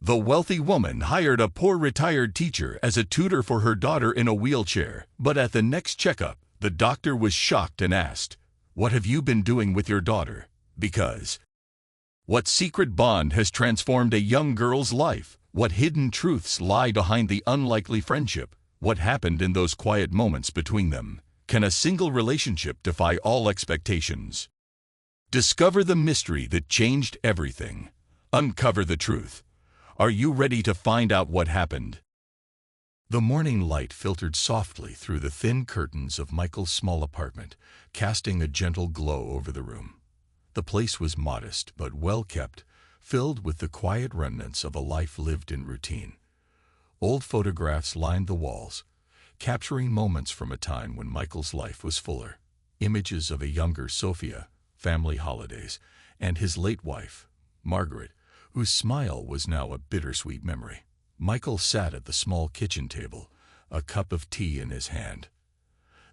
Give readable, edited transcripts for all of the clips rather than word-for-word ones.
The wealthy woman hired a poor retired teacher as a tutor for her daughter in a wheelchair, but at the next checkup, the doctor was shocked and asked, "What have you been doing with your daughter?" Because what secret bond has transformed a young girl's life? What hidden truths lie behind the unlikely friendship? What happened in those quiet moments between them? Can a single relationship defy all expectations? Discover the mystery that changed everything. Uncover the truth. Are you ready to find out what happened? The morning light filtered softly through the thin curtains of Michael's small apartment, casting a gentle glow over the room. The place was modest but well kept, filled with the quiet remnants of a life lived in routine. Old photographs lined the walls, capturing moments from a time when Michael's life was fuller. Images of a younger Sophia, family holidays, and his late wife, Margaret, whose smile was now a bittersweet memory. Michael sat at the small kitchen table, a cup of tea in his hand.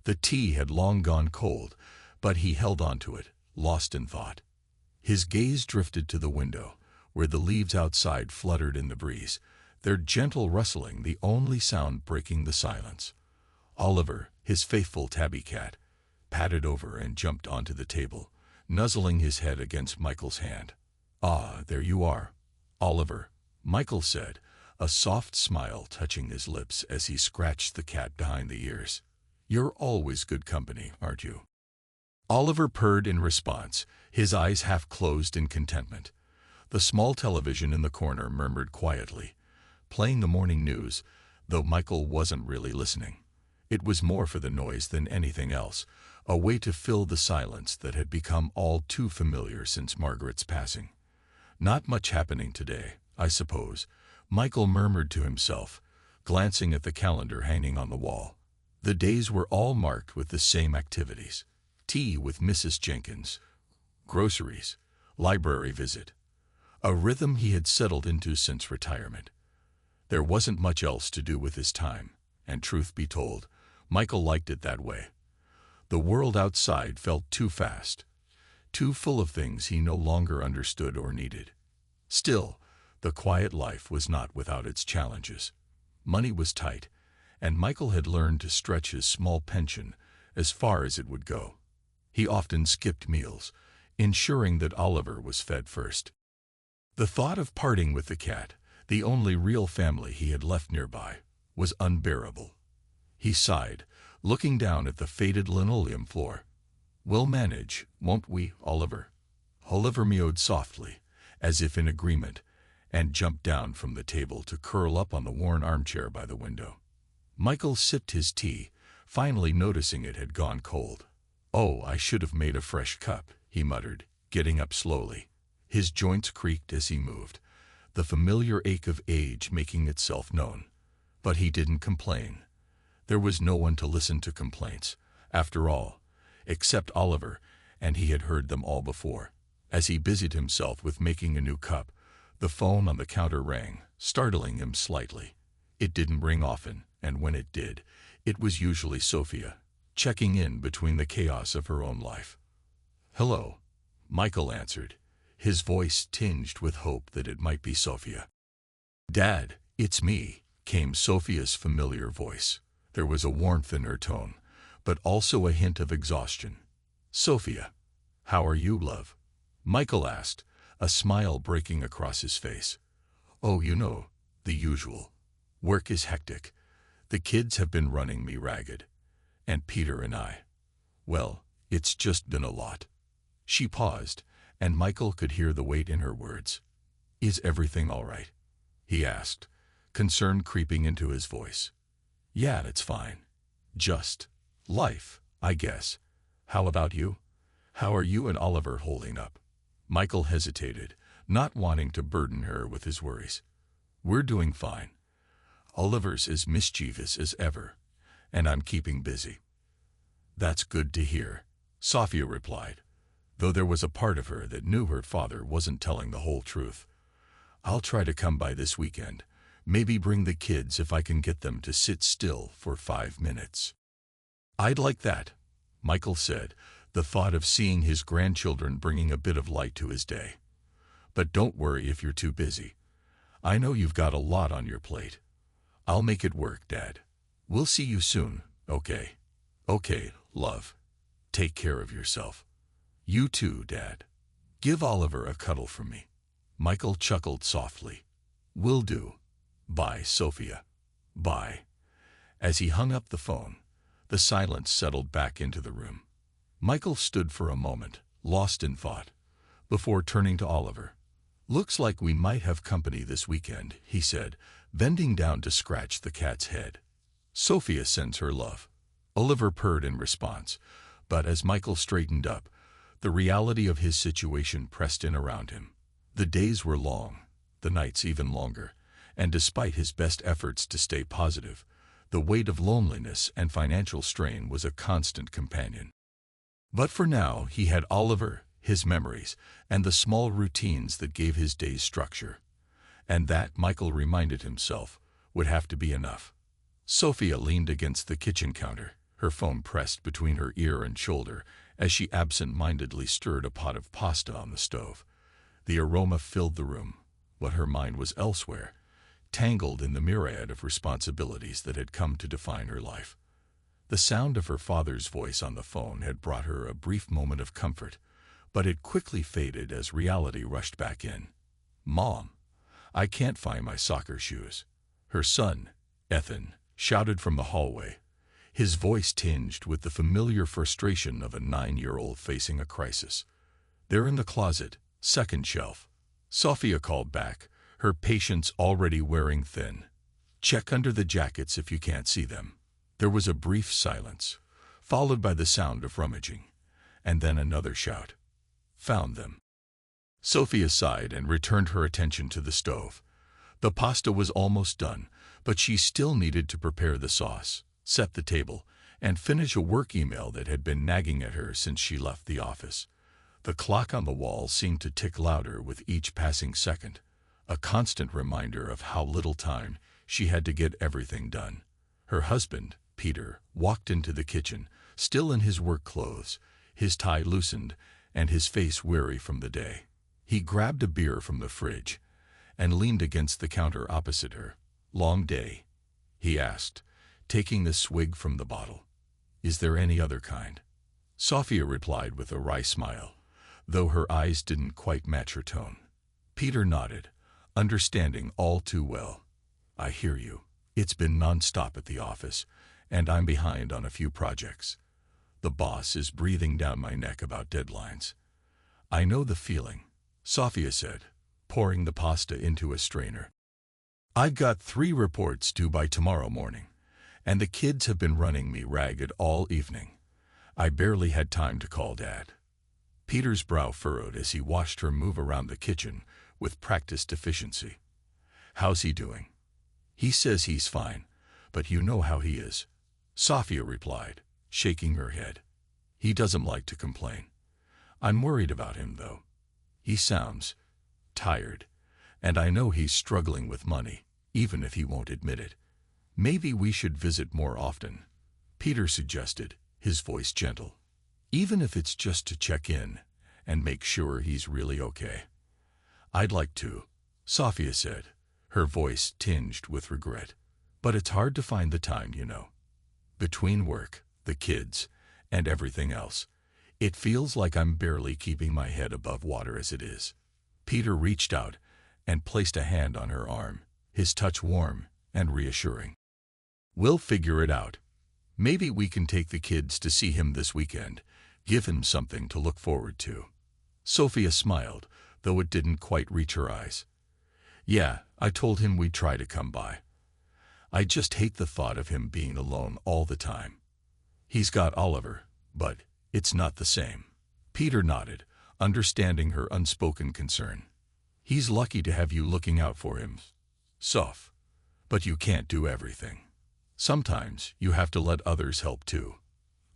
The tea had long gone cold, but he held on to it, lost in thought. His gaze drifted to the window, where the leaves outside fluttered in the breeze, their gentle rustling the only sound breaking the silence. Oliver, his faithful tabby cat, padded over and jumped onto the table, nuzzling his head against Michael's hand. "Ah, there you are, Oliver," Michael said, a soft smile touching his lips as he scratched the cat behind the ears. "You're always good company, aren't you?" Oliver purred in response, his eyes half closed in contentment. The small television in the corner murmured quietly, playing the morning news, though Michael wasn't really listening. It was more for the noise than anything else, a way to fill the silence that had become all too familiar since Margaret's passing. "Not much happening today, I suppose," Michael murmured to himself, glancing at the calendar hanging on the wall. The days were all marked with the same activities: tea with Mrs. Jenkins, groceries, library visit, a rhythm he had settled into since retirement. There wasn't much else to do with his time, and truth be told, Michael liked it that way. The world outside felt too fast, too full of things he no longer understood or needed. Still, the quiet life was not without its challenges. Money was tight, and Michael had learned to stretch his small pension as far as it would go. He often skipped meals, ensuring that Oliver was fed first. The thought of parting with the cat, the only real family he had left nearby, was unbearable. He sighed, looking down at the faded linoleum floor. "We'll manage, won't we, Oliver?" Oliver mewed softly, as if in agreement, and jumped down from the table to curl up on the worn armchair by the window. Michael sipped his tea, finally noticing it had gone cold. "Oh, I should have made a fresh cup," he muttered, getting up slowly. His joints creaked as he moved, the familiar ache of age making itself known. But he didn't complain. There was no one to listen to complaints, after all, except Oliver, and he had heard them all before. As he busied himself with making a new cup, the phone on the counter rang, startling him slightly. It didn't ring often, and when it did, it was usually Sophia, checking in between the chaos of her own life. "Hello," Michael answered, his voice tinged with hope that it might be Sophia. "Dad, it's me," came Sophia's familiar voice. There was a warmth in her tone, but also a hint of exhaustion. "Sophia, how are you, love?" Michael asked, a smile breaking across his face. "Oh, you know, the usual. Work is hectic. The kids have been running me ragged. And Peter and I. Well, it's just been a lot." She paused, and Michael could hear the weight in her words. "Is everything all right?" he asked, concern creeping into his voice. "Yeah, it's fine. Just life, I guess. How about you? How are you and Oliver holding up?" Michael hesitated, not wanting to burden her with his worries. "We're doing fine. Oliver's as mischievous as ever, and I'm keeping busy." "That's good to hear," Sophia replied, though there was a part of her that knew her father wasn't telling the whole truth. "I'll try to come by this weekend, maybe bring the kids if I can get them to sit still for 5 minutes." "I'd like that," Michael said, the thought of seeing his grandchildren bringing a bit of light to his day. "But don't worry if you're too busy. I know you've got a lot on your plate. I'll make it work, Dad. We'll see you soon, okay? Okay, love. Take care of yourself. You too, Dad. Give Oliver a cuddle from me. Michael chuckled softly. Will do. Bye, Sophia. Bye. As he hung up the phone, the silence settled back into the room. Michael stood for a moment, lost in thought, before turning to Oliver. Looks like we might have company this weekend, he said, bending down to scratch the cat's head. Sophia sends her love. Oliver purred in response, but as Michael straightened up, the reality of his situation pressed in around him. The days were long, the nights even longer, and despite his best efforts to stay positive, the weight of loneliness and financial strain was a constant companion. But for now, he had Oliver, his memories, and the small routines that gave his days structure. And that, Michael reminded himself, would have to be enough. Sophia leaned against the kitchen counter, her phone pressed between her ear and shoulder, as she absent-mindedly stirred a pot of pasta on the stove. The aroma filled the room, but her mind was elsewhere, tangled in the myriad of responsibilities that had come to define her life. The sound of her father's voice on the phone had brought her a brief moment of comfort, but it quickly faded as reality rushed back in. Mom, I can't find my soccer shoes. Her son, Ethan, shouted from the hallway, his voice tinged with the familiar frustration of a 9-year-old facing a crisis. They're in the closet, second shelf. Sophia called back, her patience already wearing thin. Check under the jackets if you can't see them. There was a brief silence, followed by the sound of rummaging, and then another shout. Found them. Sophia sighed and returned her attention to the stove. The pasta was almost done, but she still needed to prepare the sauce, set the table, and finish a work email that had been nagging at her since she left the office. The clock on the wall seemed to tick louder with each passing second, a constant reminder of how little time she had to get everything done. Her husband, Peter, walked into the kitchen, still in his work clothes, his tie loosened, and his face weary from the day. He grabbed a beer from the fridge and leaned against the counter opposite her. Long day? He asked, taking the swig from the bottle. Is there any other kind? Sophia replied with a wry smile, though her eyes didn't quite match her tone. Peter nodded, understanding all too well. I hear you. It's been non-stop at the office, and I'm behind on a few projects. The boss is breathing down my neck about deadlines. I know the feeling, Sophia said, pouring the pasta into a strainer. I've got 3 reports due by tomorrow morning, and the kids have been running me ragged all evening. I barely had time to call Dad. Peter's brow furrowed as he watched her move around the kitchen with practiced efficiency. How's he doing? He says he's fine, but you know how he is, Sophia replied, shaking her head. He doesn't like to complain. I'm worried about him, though. He sounds tired, and I know he's struggling with money, even if he won't admit it. Maybe we should visit more often, Peter suggested, his voice gentle. Even if it's just to check in and make sure he's really okay. I'd like to, Sophia said, her voice tinged with regret. But it's hard to find the time, you know. Between work, the kids, and everything else, it feels like I'm barely keeping my head above water as it is. Peter reached out and placed a hand on her arm, his touch warm and reassuring. We'll figure it out. Maybe we can take the kids to see him this weekend, give him something to look forward to. Sophia smiled, though it didn't quite reach her eyes. Yeah, I told him we'd try to come by. I just hate the thought of him being alone all the time. He's got Oliver, but it's not the same. Peter nodded, understanding her unspoken concern. He's lucky to have you looking out for him, Soph. But you can't do everything. Sometimes you have to let others help too.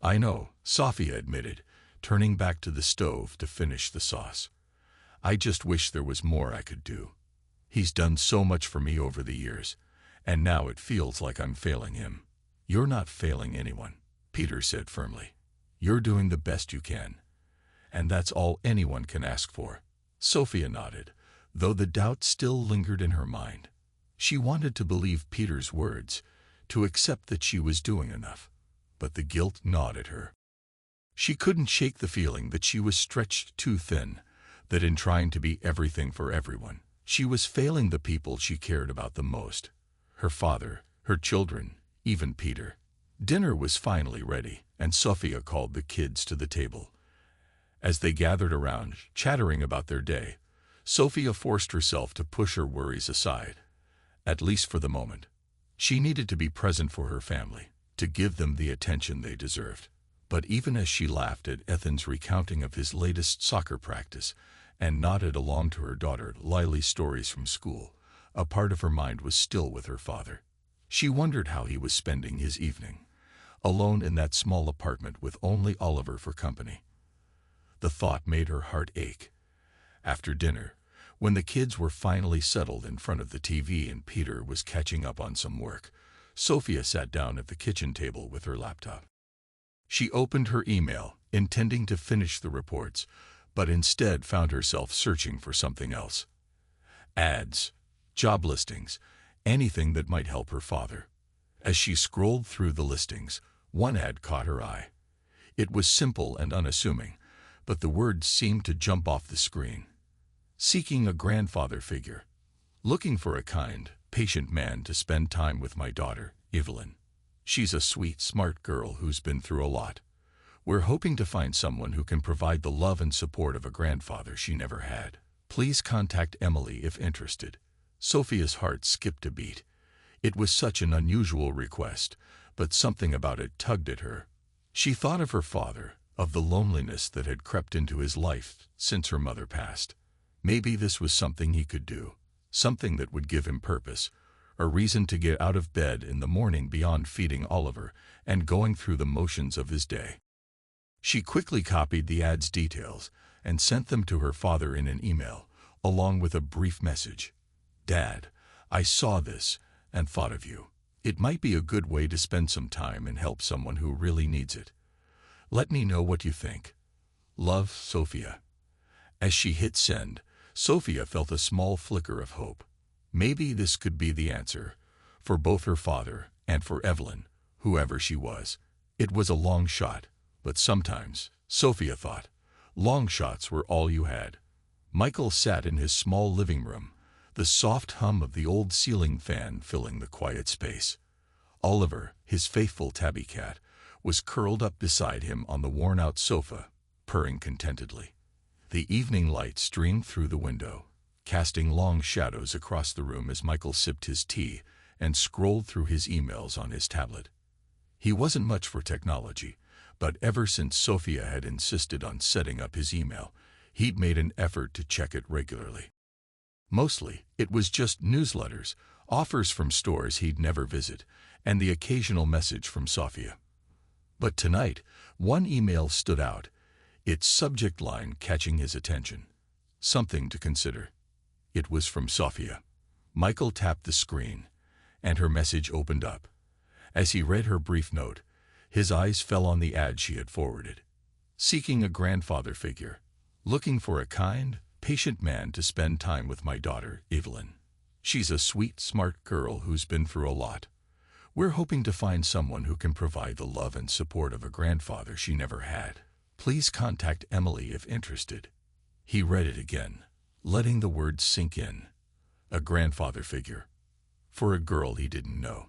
I know, Sophia admitted, turning back to the stove to finish the sauce. I just wish there was more I could do. He's done so much for me over the years, and now it feels like I'm failing him. You're not failing anyone, Peter said firmly. You're doing the best you can. And that's all anyone can ask for. Sophia nodded, though the doubt still lingered in her mind. She wanted to believe Peter's words, to accept that she was doing enough, but the guilt gnawed at her. She couldn't shake the feeling that she was stretched too thin, that in trying to be everything for everyone, she was failing the people she cared about the most: her father, her children, even Peter. Dinner was finally ready, and Sophia called the kids to the table. As they gathered around, chattering about their day, Sophia forced herself to push her worries aside, at least for the moment. She needed to be present for her family, to give them the attention they deserved. But even as she laughed at Ethan's recounting of his latest soccer practice and nodded along to her daughter Lily's stories from school, a part of her mind was still with her father. She wondered how he was spending his evening, alone in that small apartment with only Oliver for company. The thought made her heart ache. After dinner, when the kids were finally settled in front of the TV and Peter was catching up on some work, Sophia sat down at the kitchen table with her laptop. She opened her email, intending to finish the reports, but instead found herself searching for something else. Ads, job listings, anything that might help her father. As she scrolled through the listings, one ad caught her eye. It was simple and unassuming, but the words seemed to jump off the screen. Seeking a grandfather figure. Looking for a kind, patient man to spend time with my daughter, Evelyn. She's a sweet, smart girl who's been through a lot. We're hoping to find someone who can provide the love and support of a grandfather she never had. Please contact Emily if interested. Sophia's heart skipped a beat. It was such an unusual request, but something about it tugged at her. She thought of her father, of the loneliness that had crept into his life since her mother passed. Maybe this was something he could do, something that would give him purpose, a reason to get out of bed in the morning beyond feeding Oliver and going through the motions of his day. She quickly copied the ad's details and sent them to her father in an email, along with a brief message. Dad, I saw this and thought of you. It might be a good way to spend some time and help someone who really needs it. Let me know what you think. Love, Sophia. As she hit send, Sophia felt a small flicker of hope. Maybe this could be the answer, for both her father and for Evelyn, whoever she was. It was a long shot, but sometimes, Sophia thought, long shots were all you had. Michael sat in his small living room, the soft hum of the old ceiling fan filling the quiet space. Oliver, his faithful tabby cat, was curled up beside him on the worn-out sofa, purring contentedly. The evening light streamed through the window, casting long shadows across the room as Michael sipped his tea and scrolled through his emails on his tablet. He wasn't much for technology, but ever since Sophia had insisted on setting up his email, he'd made an effort to check it regularly. Mostly, it was just newsletters, offers from stores he'd never visit, and the occasional message from Sophia. But tonight, one email stood out, its subject line catching his attention. Something to consider. It was from Sophia. Michael tapped the screen, and her message opened up. As he read her brief note, his eyes fell on the ad she had forwarded. Seeking a grandfather figure. Looking for a kind, patient man to spend time with my daughter, Evelyn. She's a sweet, smart girl who's been through a lot. We're hoping to find someone who can provide the love and support of a grandfather she never had. Please contact Emily if interested. He read it again, letting the words sink in. A grandfather figure. For a girl he didn't know.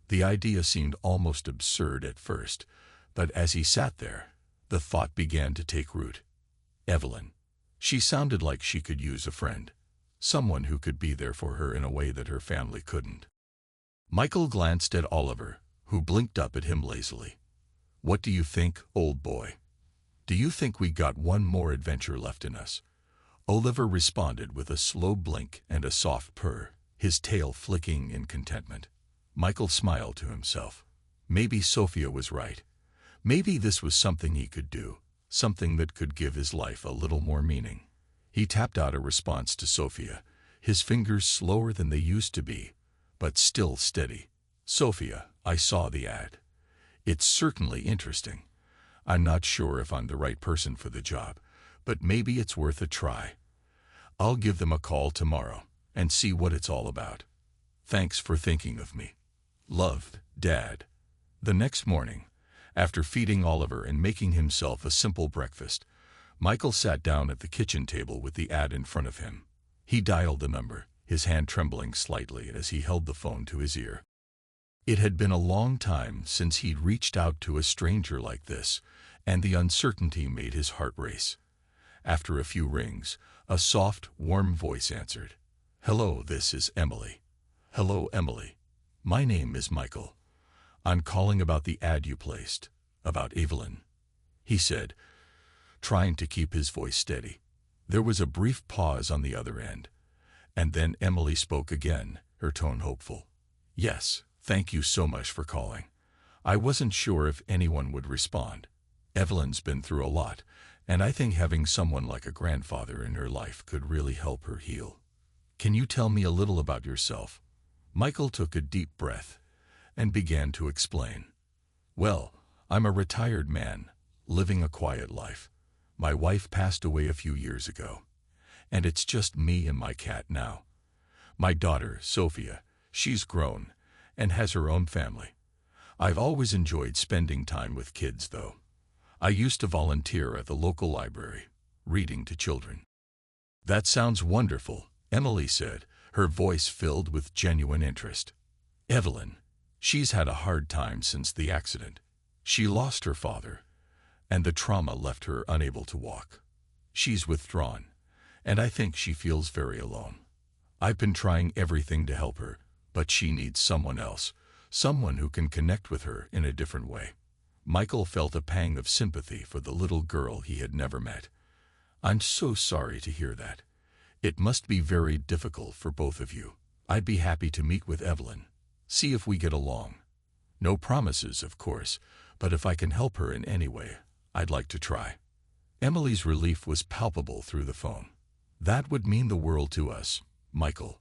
The idea seemed almost absurd at first, but as he sat there, the thought began to take root. Evelyn. She sounded like she could use a friend. Someone who could be there for her in a way that her family couldn't. Michael glanced at Oliver, who blinked up at him lazily. What do you think, old boy? Do you think we got one more adventure left in us? Oliver responded with a slow blink and a soft purr, his tail flicking in contentment. Michael smiled to himself. Maybe Sophia was right. Maybe this was something he could do, something that could give his life a little more meaning. He tapped out a response to Sophia, his fingers slower than they used to be, but still steady. Sophia, I saw the ad. It's certainly interesting. I'm not sure if I'm the right person for the job, but maybe it's worth a try. I'll give them a call tomorrow and see what it's all about. Thanks for thinking of me. Loved, Dad. The next morning, after feeding Oliver and making himself a simple breakfast, Michael sat down at the kitchen table with the ad in front of him. He dialed the number, his hand trembling slightly as he held the phone to his ear. It had been a long time since he'd reached out to a stranger like this, and the uncertainty made his heart race. After a few rings, a soft, warm voice answered. "Hello, this is Emily." "Hello, Emily. My name is Michael. I'm calling about the ad you placed, about Evelyn," he said, trying to keep his voice steady. There was a brief pause on the other end, and then Emily spoke again, her tone hopeful. "Yes, thank you so much for calling. I wasn't sure if anyone would respond. Evelyn's been through a lot, and I think having someone like a grandfather in her life could really help her heal. Can you tell me a little about yourself?" Michael took a deep breath and began to explain. "Well, I'm a retired man, living a quiet life. My wife passed away a few years ago, and it's just me and my cat now. My daughter, Sophia, she's grown and has her own family. I've always enjoyed spending time with kids, though. I used to volunteer at the local library, reading to children." "That sounds wonderful," Emily said, her voice filled with genuine interest. "Evelyn, she's had a hard time since the accident. She lost her father, and the trauma left her unable to walk. She's withdrawn, and I think she feels very alone. I've been trying everything to help her, but she needs someone else, someone who can connect with her in a different way." Michael felt a pang of sympathy for the little girl he had never met. "I'm so sorry to hear that. It must be very difficult for both of you. I'd be happy to meet with Evelyn, see if we get along. No promises, of course, but if I can help her in any way, I'd like to try." Emily's relief was palpable through the phone. "That would mean the world to us, Michael.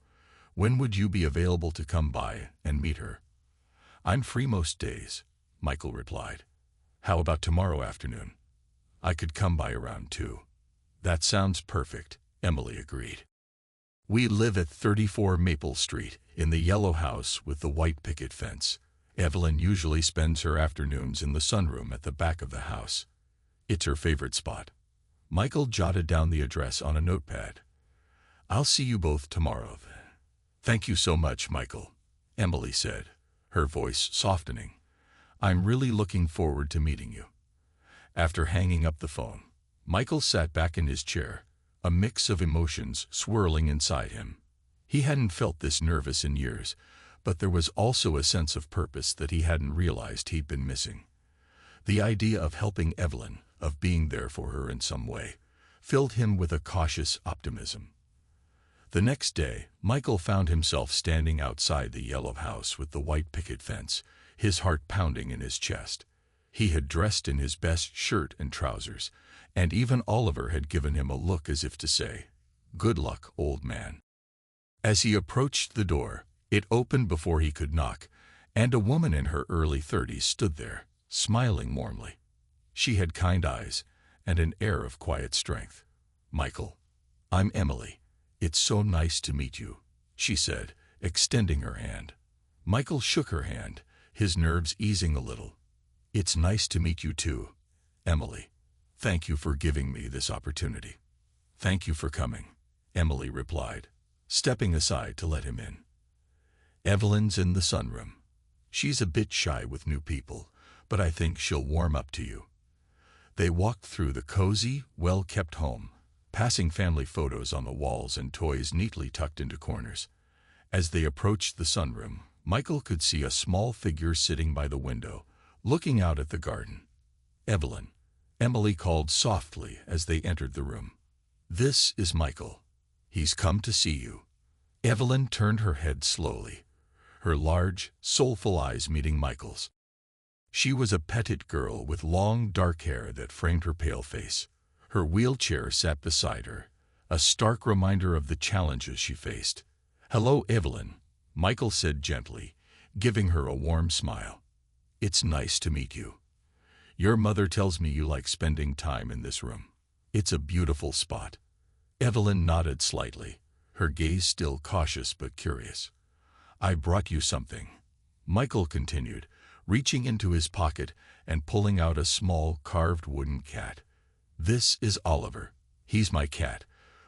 When would you be available to come by and meet her?" "I'm free most days," Michael replied. "How about tomorrow afternoon? I could come by around 2. "That sounds perfect," Emily agreed. "We live at 34 Maple Street, in the yellow house with the white picket fence. Evelyn usually spends her afternoons in the sunroom at the back of the house. It's her favorite spot." Michael jotted down the address on a notepad. "I'll see you both tomorrow." "Thank you so much, Michael," Emily said, her voice softening. "I'm really looking forward to meeting you." After hanging up the phone, Michael sat back in his chair, a mix of emotions swirling inside him. He hadn't felt this nervous in years, but there was also a sense of purpose that he hadn't realized he'd been missing. The idea of helping Evelyn, of being there for her in some way, filled him with a cautious optimism. The next day, Michael found himself standing outside the yellow house with the white picket fence, his heart pounding in his chest. He had dressed in his best shirt and trousers, and even Oliver had given him a look as if to say, "Good luck, old man." As he approached the door, it opened before he could knock, and a woman in her early 30s stood there, smiling warmly. She had kind eyes and an air of quiet strength. "Michael, I'm Emily. It's so nice to meet you," she said, extending her hand. Michael shook her hand, his nerves easing a little. "It's nice to meet you too, Emily. Thank you for giving me this opportunity." "Thank you for coming," Emily replied, stepping aside to let him in. "Evelyn's in the sunroom. She's a bit shy with new people, but I think she'll warm up to you." They walked through the cozy, well-kept home, passing family photos on the walls and toys neatly tucked into corners. As they approached the sunroom, Michael could see a small figure sitting by the window, looking out at the garden. "Evelyn," Emily called softly as they entered the room. "This is Michael. He's come to see you." Evelyn turned her head slowly, her large, soulful eyes meeting Michael's. She was a petite girl with long, dark hair that framed her pale face. Her wheelchair sat beside her, a stark reminder of the challenges she faced. "Hello, Evelyn," Michael said gently, giving her a warm smile. "It's nice to meet you. Your mother tells me you like spending time in this room. It's a beautiful spot." Evelyn nodded slightly, her gaze still cautious but curious. I brought you something, Michael continued, reaching into his pocket and pulling out a small carved wooden cat. This is Oliver. He's my cat,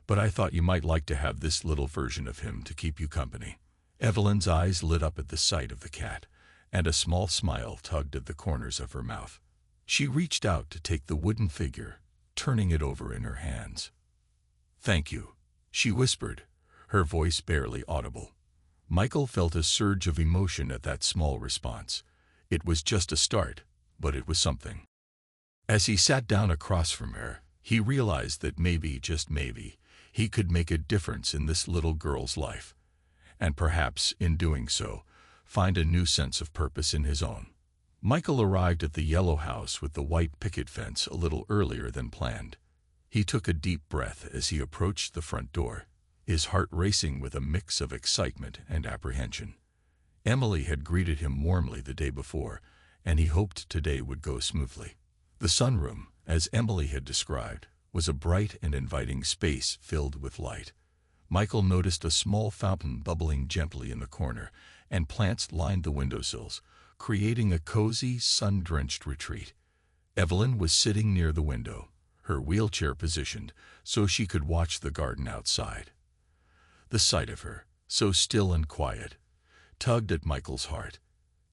but I thought you might like to have this little version of him to keep you company. Evelyn's eyes lit up at the sight of the cat, and a small smile tugged at the corners of her mouth. She reached out to take the wooden figure, turning it over in her hands. Thank you, she whispered, her voice barely audible. Michael felt a surge of emotion at that small response. It was just a start, but it was something. As he sat down across from her, he realized that maybe, just maybe, he could make a difference in this little girl's life, and perhaps, in doing so, find a new sense of purpose in his own. Michael arrived at the yellow house with the white picket fence a little earlier than planned. He took a deep breath as he approached the front door, his heart racing with a mix of excitement and apprehension. Emily had greeted him warmly the day before, and he hoped today would go smoothly. The sunroom, as Emily had described, was a bright and inviting space filled with light. Michael noticed a small fountain bubbling gently in the corner, and plants lined the windowsills, creating a cozy, sun-drenched retreat. Evelyn was sitting near the window, her wheelchair positioned so she could watch the garden outside. The sight of her, so still and quiet, tugged at Michael's heart.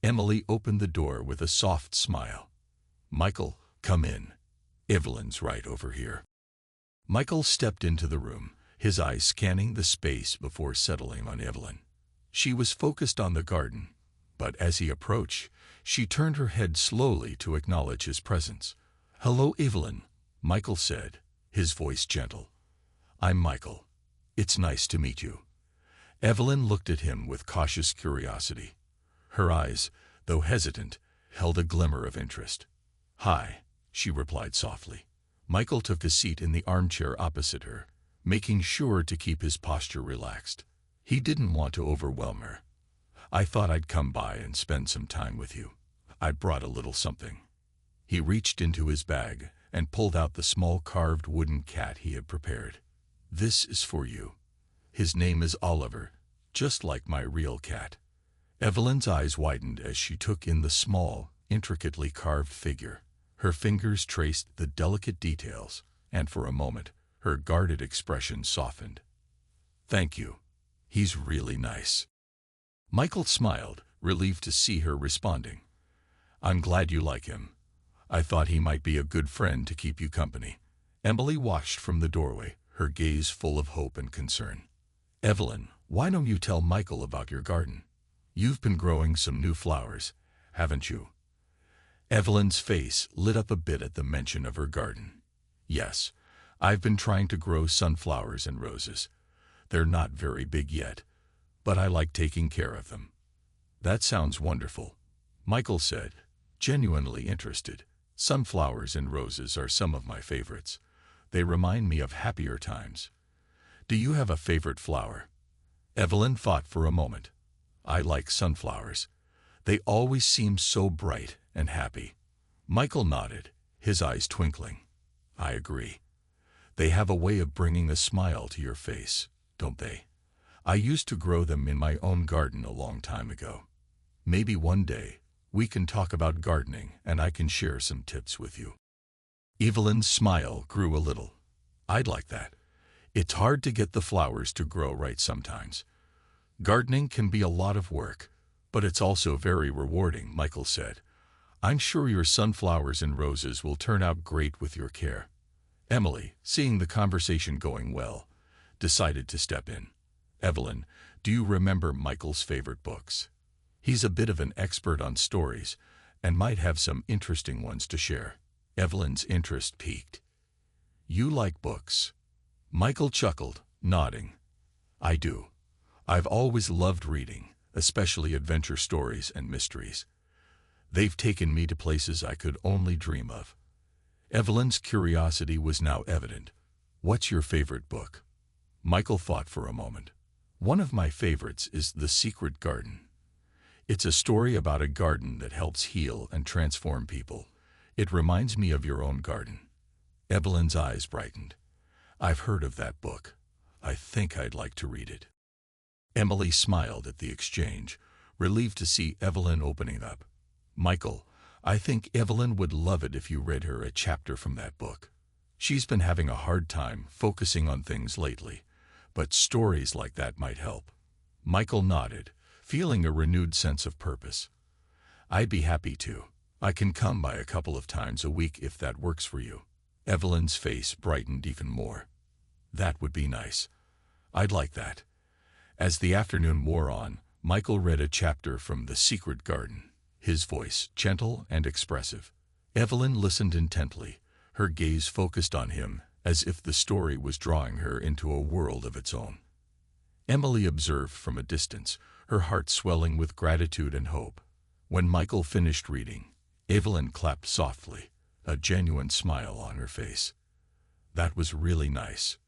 Emily opened the door with a soft smile. Michael, come in. Evelyn's right over here. Michael stepped into the room, his eyes scanning the space before settling on Evelyn. She was focused on the garden, but as he approached, she turned her head slowly to acknowledge his presence. Hello, Evelyn, Michael said, his voice gentle. I'm Michael. It's nice to meet you. Evelyn looked at him with cautious curiosity. Her eyes, though hesitant, held a glimmer of interest. Hi, she replied softly. Michael took a seat in the armchair opposite her, making sure to keep his posture relaxed. He didn't want to overwhelm her. I thought I'd come by and spend some time with you. I brought a little something. He reached into his bag and pulled out the small carved wooden cat he had prepared. This is for you. His name is Oliver, just like my real cat. Evelyn's eyes widened as she took in the small, intricately carved figure. Her fingers traced the delicate details, and for a moment, her guarded expression softened. Thank you. He's really nice. Michael smiled, relieved to see her responding. I'm glad you like him. I thought he might be a good friend to keep you company. Emily watched from the doorway, her gaze full of hope and concern. Evelyn, why don't you tell Michael about your garden? You've been growing some new flowers, haven't you? Evelyn's face lit up a bit at the mention of her garden. Yes, I've been trying to grow sunflowers and roses. They're not very big yet, but I like taking care of them. That sounds wonderful, Michael said, genuinely interested. Sunflowers and roses are some of my favorites. They remind me of happier times. Do you have a favorite flower? Evelyn thought for a moment. I like sunflowers. They always seem so bright and happy. Michael nodded, his eyes twinkling. I agree. They have a way of bringing a smile to your face, don't they? I used to grow them in my own garden a long time ago. Maybe one day we can talk about gardening and I can share some tips with you. Evelyn's smile grew a little. I'd like that. It's hard to get the flowers to grow right sometimes. Gardening can be a lot of work, but it's also very rewarding, Michael said. I'm sure your sunflowers and roses will turn out great with your care. Emily, seeing the conversation going well, decided to step in. Evelyn, do you remember Michael's favorite books? He's a bit of an expert on stories and might have some interesting ones to share. Evelyn's interest piqued. You like books? Michael chuckled, nodding. I do. I've always loved reading, especially adventure stories and mysteries. They've taken me to places I could only dream of. Evelyn's curiosity was now evident. What's your favorite book? Michael thought for a moment. One of my favorites is The Secret Garden. It's a story about a garden that helps heal and transform people. It reminds me of your own garden. Evelyn's eyes brightened. I've heard of that book. I think I'd like to read it. Emily smiled at the exchange, relieved to see Evelyn opening up. Michael, I think Evelyn would love it if you read her a chapter from that book. She's been having a hard time focusing on things lately, but stories like that might help. Michael nodded, feeling a renewed sense of purpose. I'd be happy to. I can come by a couple of times a week if that works for you. Evelyn's face brightened even more. That would be nice. I'd like that. As the afternoon wore on, Michael read a chapter from The Secret Garden, his voice gentle and expressive. Evelyn listened intently, her gaze focused on him, as if the story was drawing her into a world of its own. Emily observed from a distance, her heart swelling with gratitude and hope. When Michael finished reading, Evelyn clapped softly, a genuine smile on her face. That was really nice.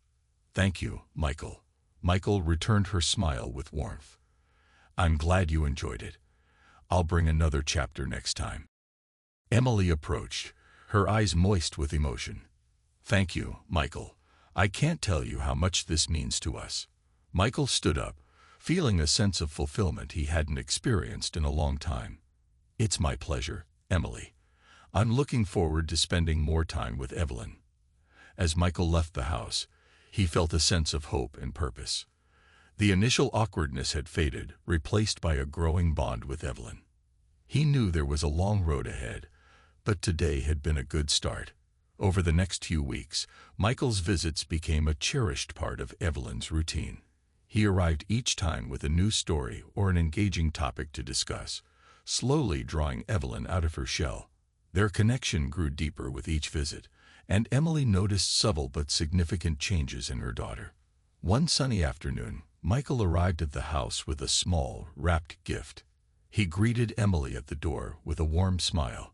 Thank you, Michael. Michael returned her smile with warmth. I'm glad you enjoyed it. I'll bring another chapter next time. Emily approached, her eyes moist with emotion. Thank you, Michael. I can't tell you how much this means to us. Michael stood up, feeling a sense of fulfillment he hadn't experienced in a long time. It's my pleasure, Emily. I'm looking forward to spending more time with Evelyn. As Michael left the house, he felt a sense of hope and purpose. The initial awkwardness had faded, replaced by a growing bond with Evelyn. He knew there was a long road ahead, but today had been a good start. Over the next few weeks, Michael's visits became a cherished part of Evelyn's routine. He arrived each time with a new story or an engaging topic to discuss, slowly drawing Evelyn out of her shell. Their connection grew deeper with each visit, and Emily noticed subtle but significant changes in her daughter. One sunny afternoon, Michael arrived at the house with a small, wrapped gift. He greeted Emily at the door with a warm smile.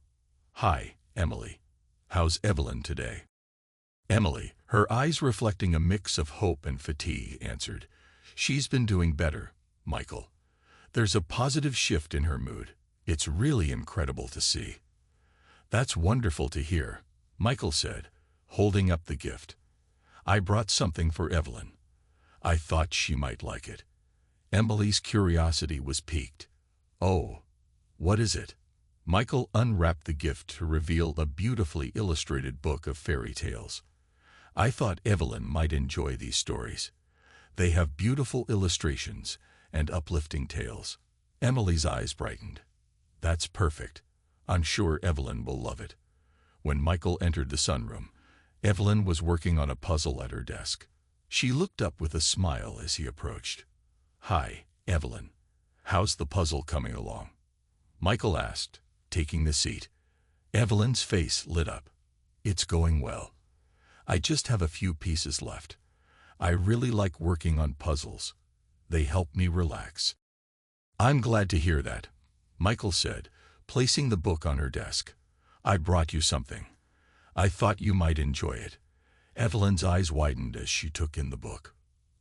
Hi, Emily. How's Evelyn today? Emily, her eyes reflecting a mix of hope and fatigue, answered, She's been doing better, Michael. There's a positive shift in her mood. It's really incredible to see. That's wonderful to hear, Michael said, holding up the gift. I brought something for Evelyn. I thought she might like it. Emily's curiosity was piqued. Oh, what is it? Michael unwrapped the gift to reveal a beautifully illustrated book of fairy tales. I thought Evelyn might enjoy these stories. They have beautiful illustrations and uplifting tales. Emily's eyes brightened. That's perfect. I'm sure Evelyn will love it. When Michael entered the sunroom, Evelyn was working on a puzzle at her desk. She looked up with a smile as he approached. Hi, Evelyn. How's the puzzle coming along? Michael asked, taking the seat. Evelyn's face lit up. It's going well. I just have a few pieces left. I really like working on puzzles. They help me relax. I'm glad to hear that, Michael said, placing the book on her desk. I brought you something. I thought you might enjoy it. Evelyn's eyes widened as she took in the book.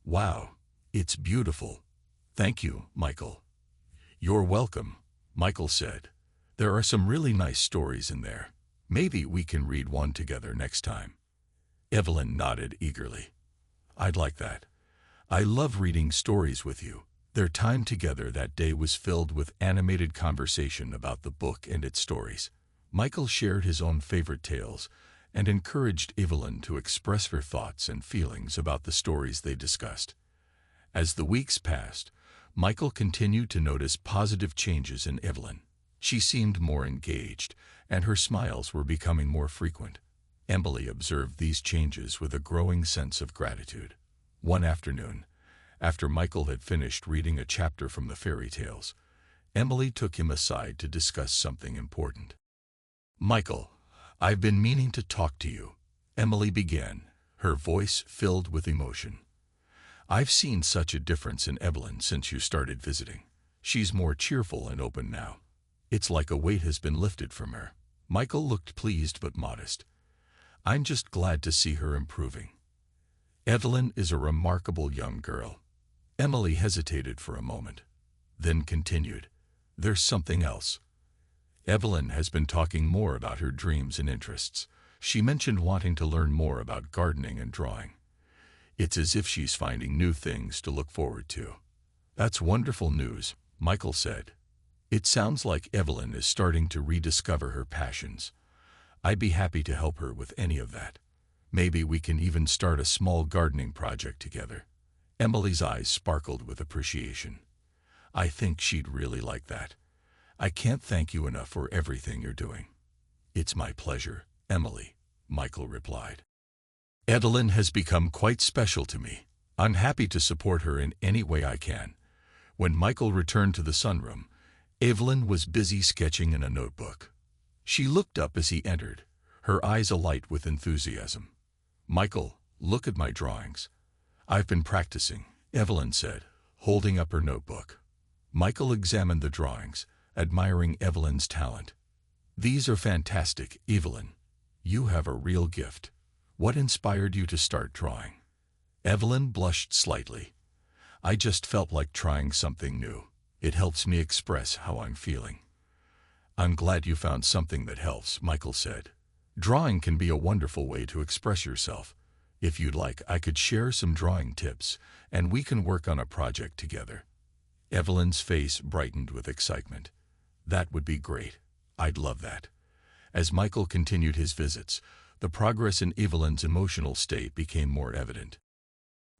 Wow, it's beautiful. Thank you, Michael. You're welcome, Michael said. There are some really nice stories in there. Maybe we can read one together next time. Evelyn nodded eagerly. I'd like that. I love reading stories with you. Their time together that day was filled with animated conversation about the book and its stories. Michael shared his own favorite tales and encouraged Evelyn to express her thoughts and feelings about the stories they discussed. As the weeks passed, Michael continued to notice positive changes in Evelyn. She seemed more engaged, and her smiles were becoming more frequent. Emily observed these changes with a growing sense of gratitude. One afternoon, after Michael had finished reading a chapter from the fairy tales, Emily took him aside to discuss something important. Michael, I've been meaning to talk to you, Emily began, her voice filled with emotion. I've seen such a difference in Evelyn since you started visiting. She's more cheerful and open now. It's like a weight has been lifted from her. Michael looked pleased but modest. I'm just glad to see her improving. Evelyn is a remarkable young girl. Emily hesitated for a moment, then continued. There's something else. Evelyn has been talking more about her dreams and interests. She mentioned wanting to learn more about gardening and drawing. It's as if she's finding new things to look forward to. That's wonderful news, Michael said. It sounds like Evelyn is starting to rediscover her passions. I'd be happy to help her with any of that. Maybe we can even start a small gardening project together. Emily's eyes sparkled with appreciation. I think she'd really like that. I can't thank you enough for everything you're doing. It's my pleasure, Emily, Michael replied. Evelyn has become quite special to me. I'm happy to support her in any way I can. When Michael returned to the sunroom, Evelyn was busy sketching in a notebook. She looked up as he entered, her eyes alight with enthusiasm. Michael, look at my drawings. I've been practicing, Evelyn said, holding up her notebook. Michael examined the drawings, admiring Evelyn's talent. These are fantastic, Evelyn. You have a real gift. What inspired you to start drawing? Evelyn blushed slightly. I just felt like trying something new. It helps me express how I'm feeling. I'm glad you found something that helps, Michael said. Drawing can be a wonderful way to express yourself. If you'd like, I could share some drawing tips, and we can work on a project together. Evelyn's face brightened with excitement. That would be great. I'd love that. As Michael continued his visits, the progress in Evelyn's emotional state became more evident.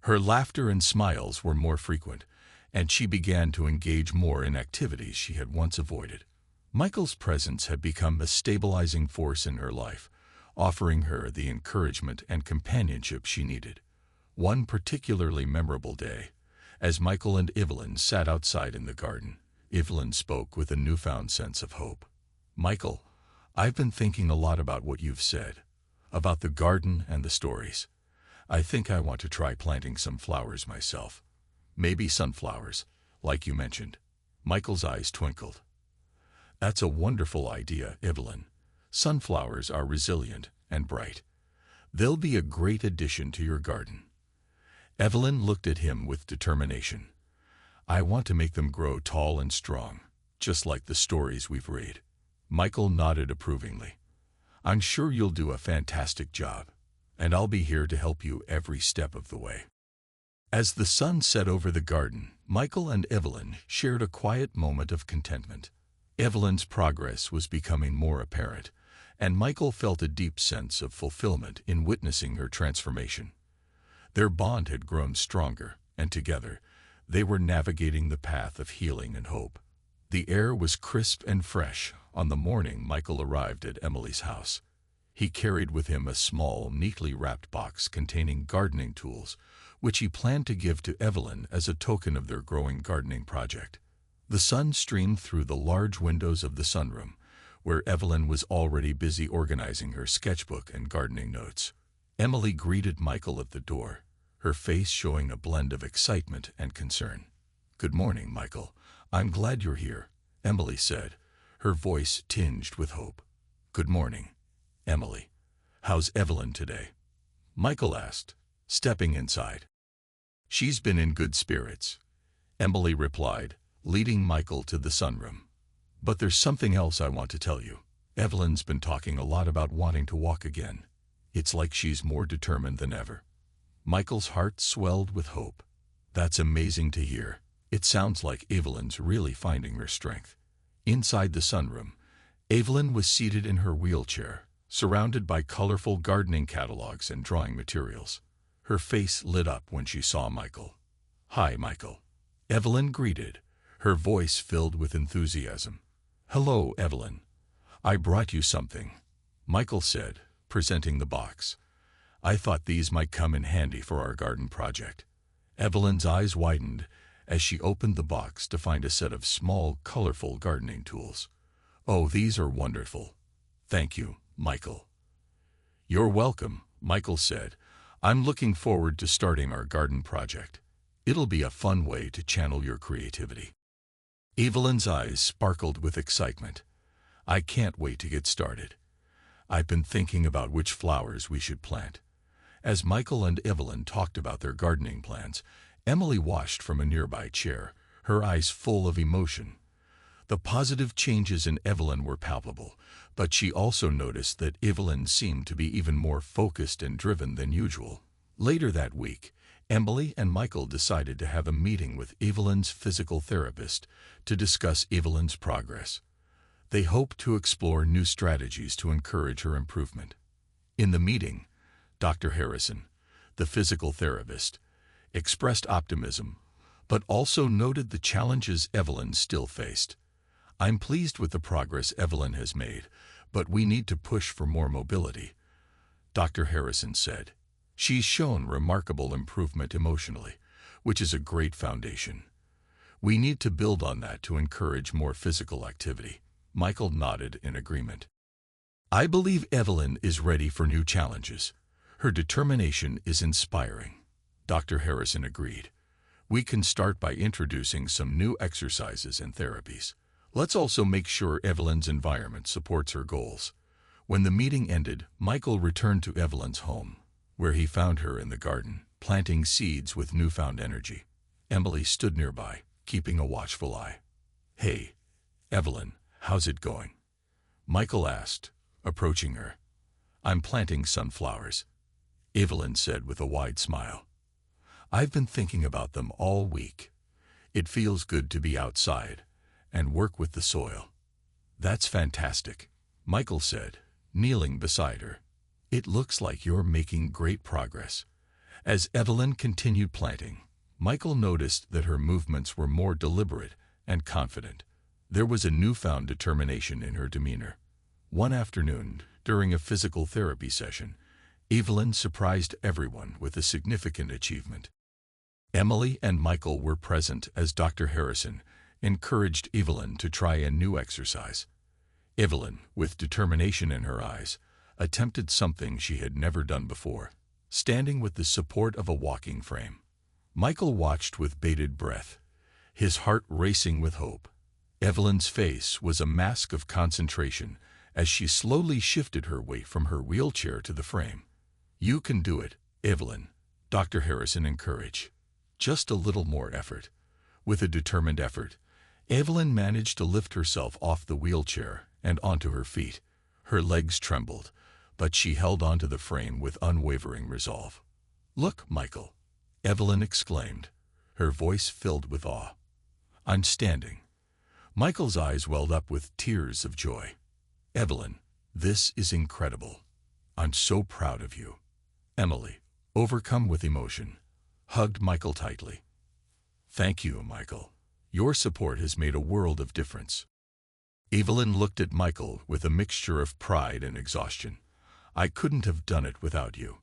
Her laughter and smiles were more frequent, and she began to engage more in activities she had once avoided. Michael's presence had become a stabilizing force in her life, offering her the encouragement and companionship she needed. One particularly memorable day, as Michael and Evelyn sat outside in the garden, Evelyn spoke with a newfound sense of hope. Michael, I've been thinking a lot about what you've said, about the garden and the stories. I think I want to try planting some flowers myself. Maybe sunflowers, like you mentioned. Michael's eyes twinkled. That's a wonderful idea, Evelyn. Sunflowers are resilient and bright. They'll be a great addition to your garden. Evelyn looked at him with determination. I want to make them grow tall and strong, just like the stories we've read. Michael nodded approvingly. I'm sure you'll do a fantastic job, and I'll be here to help you every step of the way. As the sun set over the garden, Michael and Evelyn shared a quiet moment of contentment. Evelyn's progress was becoming more apparent, and Michael felt a deep sense of fulfillment in witnessing her transformation. Their bond had grown stronger, and together, they were navigating the path of healing and hope. The air was crisp and fresh on the morning Michael arrived at Emily's house. He carried with him a small, neatly wrapped box containing gardening tools, which he planned to give to Evelyn as a token of their growing gardening project. The sun streamed through the large windows of the sunroom, where Evelyn was already busy organizing her sketchbook and gardening notes. Emily greeted Michael at the door, her face showing a blend of excitement and concern. Good morning, Michael. I'm glad you're here, Emily said, her voice tinged with hope. Good morning, Emily. How's Evelyn today? Michael asked, stepping inside. She's been in good spirits, Emily replied, leading Michael to the sunroom. But there's something else I want to tell you. Evelyn's been talking a lot about wanting to walk again. It's like she's more determined than ever. Michael's heart swelled with hope. That's amazing to hear. It sounds like Evelyn's really finding her strength. Inside the sunroom, Evelyn was seated in her wheelchair, surrounded by colorful gardening catalogs and drawing materials. Her face lit up when she saw Michael. Hi, Michael. Evelyn greeted, her voice filled with enthusiasm. Hello, Evelyn. I brought you something, Michael said, presenting the box. I thought these might come in handy for our garden project. Evelyn's eyes widened as she opened the box to find a set of small, colorful gardening tools. Oh, these are wonderful. Thank you, Michael. You're welcome, Michael said. I'm looking forward to starting our garden project. It'll be a fun way to channel your creativity. Evelyn's eyes sparkled with excitement. I can't wait to get started. I've been thinking about which flowers we should plant. As Michael and Evelyn talked about their gardening plans, Emily watched from a nearby chair, her eyes full of emotion. The positive changes in Evelyn were palpable, but she also noticed that Evelyn seemed to be even more focused and driven than usual. Later that week, Emily and Michael decided to have a meeting with Evelyn's physical therapist to discuss Evelyn's progress. They hoped to explore new strategies to encourage her improvement. In the meeting, Dr. Harrison, the physical therapist, expressed optimism, but also noted the challenges Evelyn still faced. "I'm pleased with the progress Evelyn has made, but we need to push for more mobility," Dr. Harrison said. "She's shown remarkable improvement emotionally, which is a great foundation. We need to build on that to encourage more physical activity." Michael nodded in agreement. "I believe Evelyn is ready for new challenges. Her determination is inspiring," Dr. Harrison agreed. "We can start by introducing some new exercises and therapies. Let's also make sure Evelyn's environment supports her goals." When the meeting ended, Michael returned to Evelyn's home, where he found her in the garden, planting seeds with newfound energy. Emily stood nearby, keeping a watchful eye. "Hey, Evelyn, how's it going?" Michael asked, approaching her. "I'm planting sunflowers," Evelyn said with a wide smile. "I've been thinking about them all week. It feels good to be outside and work with the soil." "That's fantastic," Michael said, kneeling beside her. "It looks like you're making great progress." As Evelyn continued planting, Michael noticed that her movements were more deliberate and confident. There was a newfound determination in her demeanor. One afternoon, during a physical therapy session, Evelyn surprised everyone with a significant achievement. Emily and Michael were present as Dr. Harrison encouraged Evelyn to try a new exercise. Evelyn, with determination in her eyes, attempted something she had never done before, standing with the support of a walking frame. Michael watched with bated breath, his heart racing with hope. Evelyn's face was a mask of concentration as she slowly shifted her weight from her wheelchair to the frame. "You can do it, Evelyn," Dr. Harrison encouraged. "Just a little more effort." With a determined effort, Evelyn managed to lift herself off the wheelchair and onto her feet. Her legs trembled, but she held onto the frame with unwavering resolve. "Look, Michael," Evelyn exclaimed, her voice filled with awe. "I'm standing." Michael's eyes welled up with tears of joy. "Evelyn, this is incredible. I'm so proud of you." Emily, overcome with emotion, hugged Michael tightly. "Thank you, Michael. Your support has made a world of difference." Evelyn looked at Michael with a mixture of pride and exhaustion. "I couldn't have done it without you.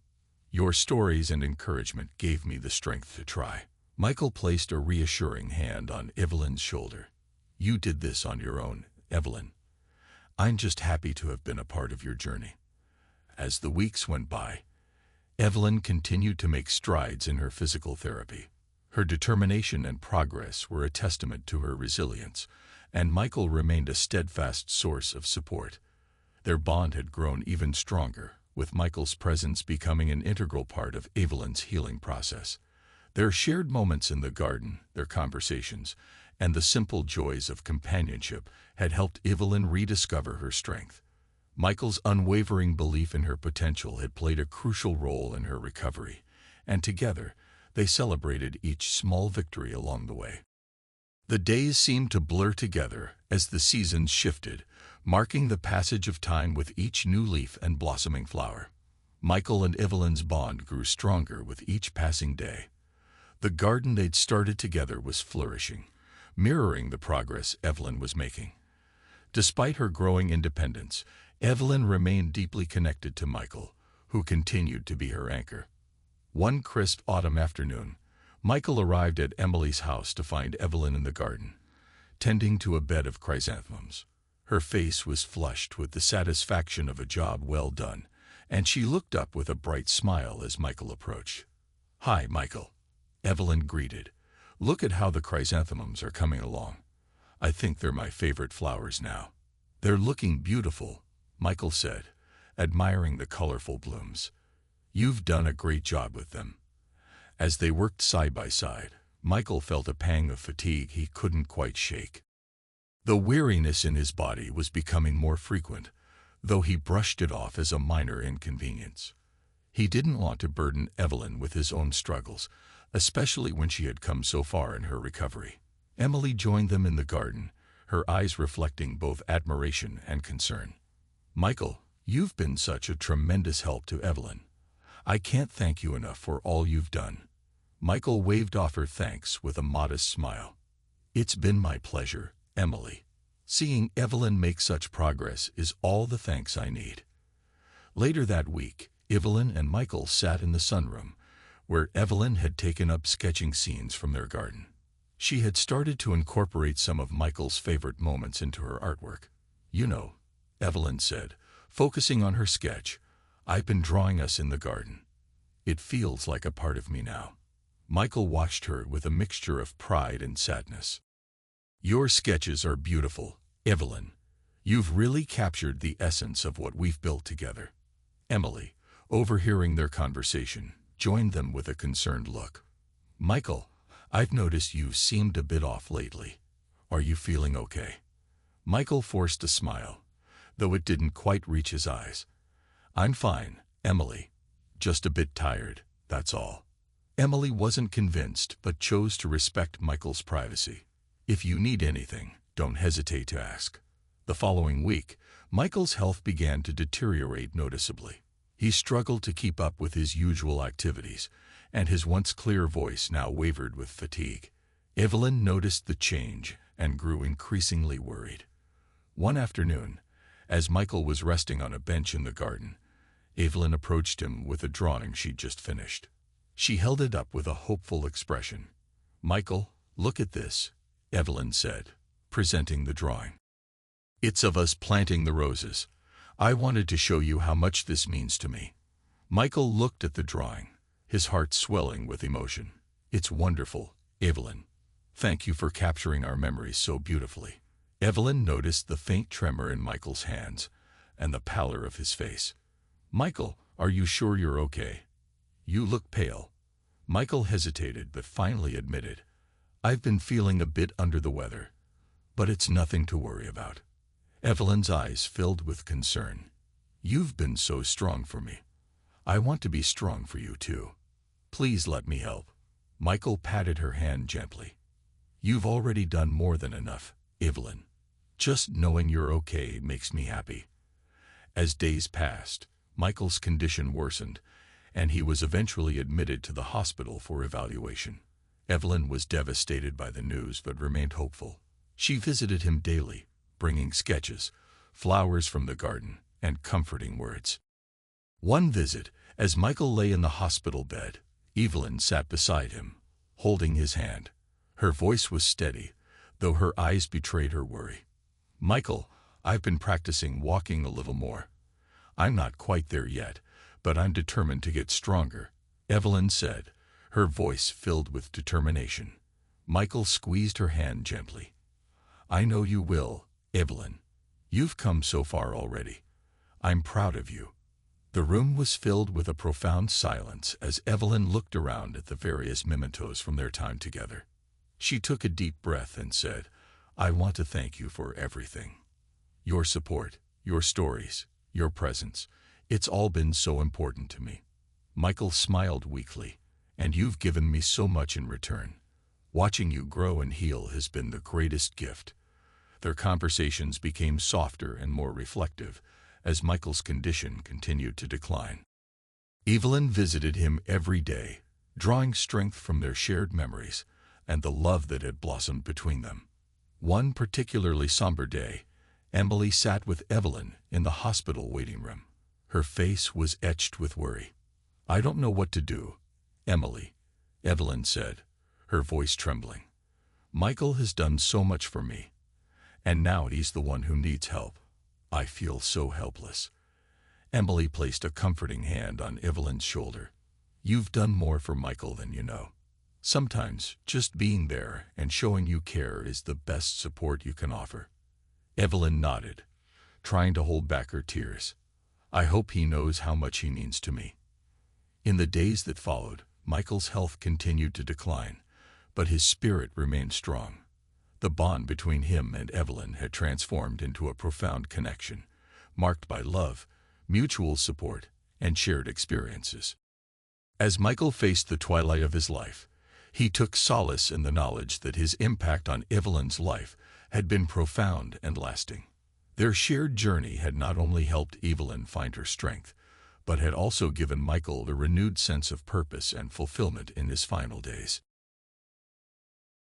Your stories and encouragement gave me the strength to try." Michael placed a reassuring hand on Evelyn's shoulder. "You did this on your own, Evelyn. I'm just happy to have been a part of your journey." As the weeks went by, Evelyn continued to make strides in her physical therapy. Her determination and progress were a testament to her resilience, and Michael remained a steadfast source of support. Their bond had grown even stronger, with Michael's presence becoming an integral part of Evelyn's healing process. Their shared moments in the garden, their conversations, and the simple joys of companionship had helped Evelyn rediscover her strength. Michael's unwavering belief in her potential had played a crucial role in her recovery, and together they celebrated each small victory along the way. The days seemed to blur together as the seasons shifted, marking the passage of time with each new leaf and blossoming flower. Michael and Evelyn's bond grew stronger with each passing day. The garden they'd started together was flourishing, mirroring the progress Evelyn was making. Despite her growing independence, Evelyn remained deeply connected to Michael, who continued to be her anchor. One crisp autumn afternoon, Michael arrived at Emily's house to find Evelyn in the garden, tending to a bed of chrysanthemums. Her face was flushed with the satisfaction of a job well done, and she looked up with a bright smile as Michael approached. "Hi, Michael," Evelyn greeted. "Look at how the chrysanthemums are coming along. I think they're my favorite flowers now." "They're looking beautiful," Michael said, admiring the colorful blooms. "You've done a great job with them." As they worked side by side, Michael felt a pang of fatigue he couldn't quite shake. The weariness in his body was becoming more frequent, though he brushed it off as a minor inconvenience. He didn't want to burden Evelyn with his own struggles, especially when she had come so far in her recovery. Emily joined them in the garden, her eyes reflecting both admiration and concern. "Michael, you've been such a tremendous help to Evelyn. I can't thank you enough for all you've done." Michael waved off her thanks with a modest smile. "It's been my pleasure, Emily. Seeing Evelyn make such progress is all the thanks I need." Later that week, Evelyn and Michael sat in the sunroom, where Evelyn had taken up sketching scenes from their garden. She had started to incorporate some of Michael's favorite moments into her artwork. "You know," Evelyn said, focusing on her sketch, "I've been drawing us in the garden. It feels like a part of me now." Michael watched her with a mixture of pride and sadness. "Your sketches are beautiful, Evelyn. You've really captured the essence of what we've built together." Emily, overhearing their conversation, joined them with a concerned look. "Michael, I've noticed you seemed a bit off lately. Are you feeling okay?" Michael forced a smile, though it didn't quite reach his eyes. "I'm fine, Emily. Just a bit tired, that's all." Emily wasn't convinced, but chose to respect Michael's privacy. "If you need anything, don't hesitate to ask." The following week, Michael's health began to deteriorate noticeably. He struggled to keep up with his usual activities, and his once clear voice now wavered with fatigue. Evelyn noticed the change and grew increasingly worried. One afternoon, as Michael was resting on a bench in the garden, Evelyn approached him with a drawing she'd just finished. She held it up with a hopeful expression. "Michael, look at this," Evelyn said, presenting the drawing. "It's of us planting the roses. I wanted to show you how much this means to me." Michael looked at the drawing, his heart swelling with emotion. "It's wonderful, Evelyn. Thank you for capturing our memories so beautifully." Evelyn noticed the faint tremor in Michael's hands and the pallor of his face. "Michael, are you sure you're okay? You look pale." Michael hesitated but finally admitted, "I've been feeling a bit under the weather, but it's nothing to worry about." Evelyn's eyes filled with concern. "You've been so strong for me. I want to be strong for you too. Please let me help." Michael patted her hand gently. "You've already done more than enough, Evelyn. Just knowing you're okay makes me happy." As days passed, Michael's condition worsened, and he was eventually admitted to the hospital for evaluation. Evelyn was devastated by the news but remained hopeful. She visited him daily, bringing sketches, flowers from the garden, and comforting words. One visit, as Michael lay in the hospital bed, Evelyn sat beside him, holding his hand. Her voice was steady, though her eyes betrayed her worry. "Michael, I've been practicing walking a little more. I'm not quite there yet, but I'm determined to get stronger," Evelyn said, her voice filled with determination. Michael squeezed her hand gently. "I know you will, Evelyn. You've come so far already. I'm proud of you." The room was filled with a profound silence as Evelyn looked around at the various mementos from their time together. She took a deep breath and said, "I want to thank you for everything. Your support, your stories, your presence, it's all been so important to me." Michael smiled weakly. "And you've given me so much in return. Watching you grow and heal has been the greatest gift." Their conversations became softer and more reflective as Michael's condition continued to decline. Evelyn visited him every day, drawing strength from their shared memories and the love that had blossomed between them. One particularly somber day, Emily sat with Evelyn in the hospital waiting room. Her face was etched with worry. "I don't know what to do, Emily," Evelyn said, her voice trembling. "Michael has done so much for me, and now he's the one who needs help. I feel so helpless." Emily placed a comforting hand on Evelyn's shoulder. "You've done more for Michael than you know. Sometimes just being there and showing you care is the best support you can offer." Evelyn nodded, trying to hold back her tears. "I hope he knows how much he means to me." In the days that followed, Michael's health continued to decline, but his spirit remained strong. The bond between him and Evelyn had transformed into a profound connection, marked by love, mutual support, and shared experiences. As Michael faced the twilight of his life, He took solace in the knowledge that his impact on Evelyn's life had been profound and lasting. Their shared journey had not only helped Evelyn find her strength, but had also given Michael the renewed sense of purpose and fulfillment in his final days.